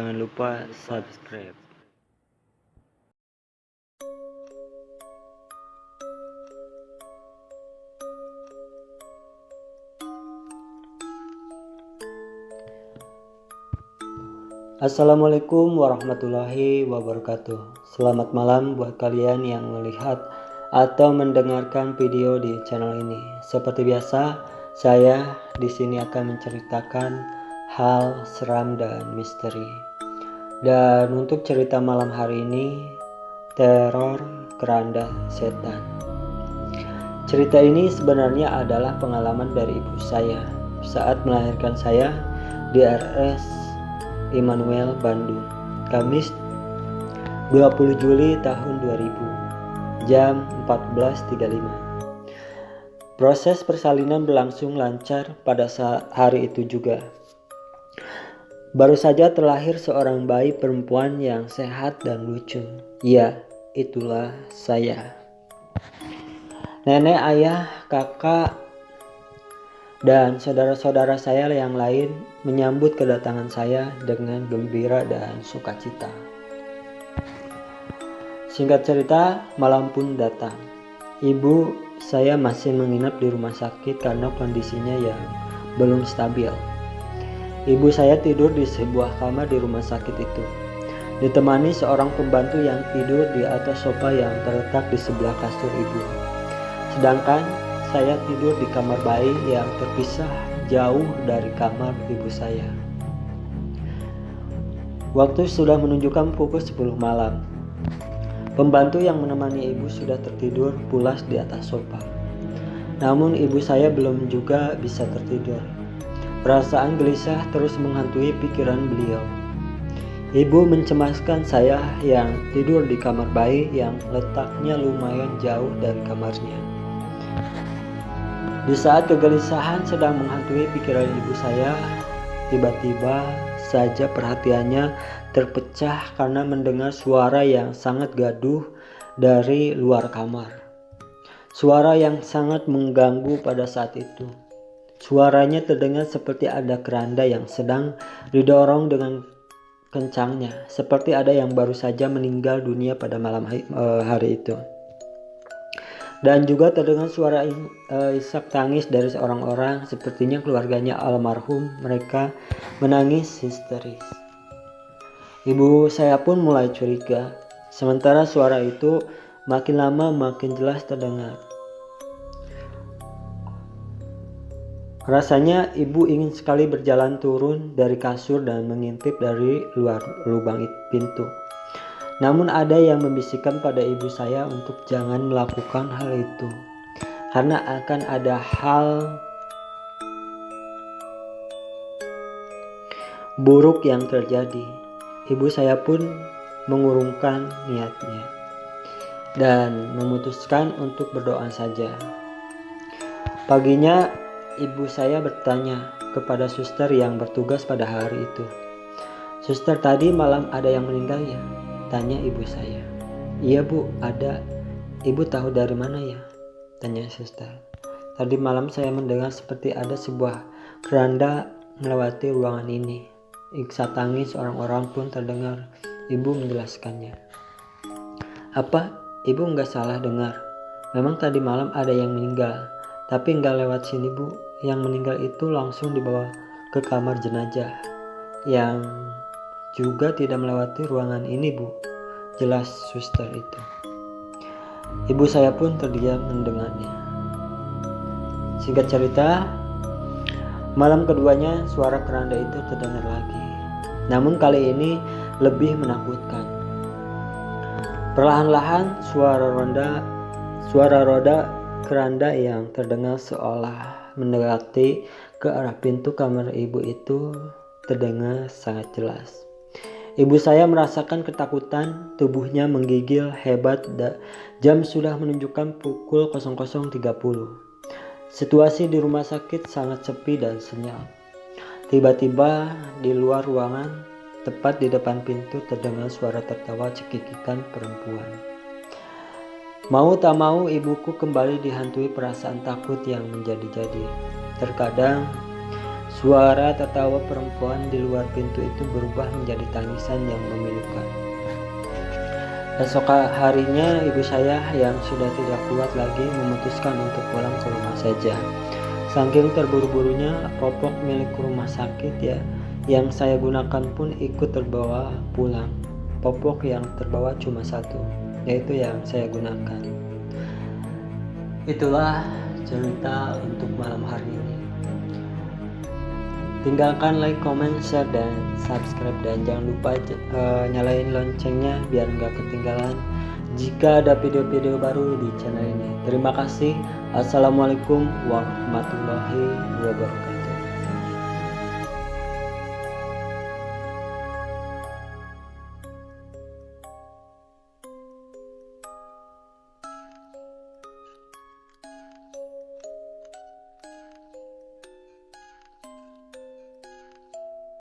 jangan lupa subscribe. Assalamualaikum warahmatullahi wabarakatuh. Selamat malam buat kalian yang melihat atau mendengarkan video di channel ini. Seperti biasa, saya di sini akan menceritakan hal seram dan misteri. Dan untuk cerita malam hari ini, teror keranda setan. Cerita ini sebenarnya adalah pengalaman dari ibu saya saat melahirkan saya di RS Immanuel Bandung, Kamis 20 Juli tahun 2000, jam 14.35. Proses persalinan berlangsung lancar pada hari itu juga. Baru saja terlahir seorang bayi perempuan yang sehat dan lucu. Ya, itulah saya. Nenek, ayah, kakak, dan saudara-saudara saya yang lain menyambut kedatangan saya dengan gembira dan sukacita. Singkat cerita, malam pun datang. Ibu saya masih menginap di rumah sakit karena kondisinya yang belum stabil. Ibu saya tidur di sebuah kamar di rumah sakit itu, ditemani seorang pembantu yang tidur di atas sofa yang terletak di sebelah kasur ibu. Sedangkan saya tidur di kamar bayi yang terpisah jauh dari kamar ibu saya. Waktu sudah menunjukkan pukul 10 malam. Pembantu yang menemani ibu sudah tertidur pulas di atas sofa. Namun ibu saya belum juga bisa tertidur. Perasaan gelisah terus menghantui pikiran beliau. Ibu mencemaskan saya yang tidur di kamar bayi yang letaknya lumayan jauh dari kamarnya. Di saat kegelisahan sedang menghantui pikiran ibu saya, tiba-tiba saja perhatiannya terpecah karena mendengar suara yang sangat gaduh dari luar kamar. Suara yang sangat mengganggu pada saat itu. Suaranya terdengar seperti ada keranda yang sedang didorong dengan kencangnya, seperti ada yang baru saja meninggal dunia pada malam hari itu. Dan juga terdengar suara isak tangis dari seorang orang, sepertinya keluarganya almarhum. Mereka menangis histeris. Ibu saya pun mulai curiga, sementara suara itu makin lama makin jelas terdengar. Rasanya ibu ingin sekali berjalan turun dari kasur dan mengintip dari luar lubang pintu. Namun ada yang membisikkan pada ibu saya untuk jangan melakukan hal itu, karena akan ada hal buruk yang terjadi. Ibu saya pun mengurungkan niatnya dan memutuskan untuk berdoa saja. Paginya ibu saya bertanya kepada suster yang bertugas pada hari itu. "Suster, tadi malam ada yang meninggal ya?" tanya ibu saya. "Iya bu, ada." "Ibu tahu dari mana ya?" tanya suster. "Tadi malam saya mendengar seperti ada sebuah keranda melewati ruangan ini. Isak tangis orang-orang pun terdengar." Ibu menjelaskannya. "Apa? Ibu nggak salah dengar. Memang tadi malam ada yang meninggal. Tapi nggak lewat sini bu. Yang meninggal itu langsung dibawa ke kamar jenazah. Yang juga tidak melewati ruangan ini bu," jelas suster itu. Ibu saya pun terdiam mendengarnya. Singkat cerita, malam keduanya suara keranda itu terdengar lagi. Namun kali ini lebih menakutkan. Perlahan-lahan suara roda keranda yang terdengar seolah mendekati ke arah pintu kamar ibu itu terdengar sangat jelas. Ibu saya merasakan ketakutan, tubuhnya menggigil hebat. Jam sudah menunjukkan pukul 00.30. Situasi di rumah sakit sangat sepi dan senyap. Tiba-tiba di luar ruangan, tepat di depan pintu, terdengar suara tertawa cekikikan perempuan. Mau tak mau ibuku kembali dihantui perasaan takut yang menjadi-jadi. Terkadang Suara tertawa perempuan di luar pintu itu berubah menjadi tangisan yang memilukan. Esok harinya ibu saya yang sudah tidak kuat lagi memutuskan untuk pulang ke rumah saja. Saking terburu-burunya popok milik rumah sakit yang saya gunakan pun ikut terbawa pulang. Popok yang terbawa cuma satu, yaitu yang saya gunakan. Itulah cerita untuk malam hari ini. Tinggalkan like, comment, share, dan subscribe, dan jangan lupa nyalain loncengnya biar nggak ketinggalan jika ada video-video baru di channel ini. Terima kasih. Assalamualaikum warahmatullahi wabarakatuh.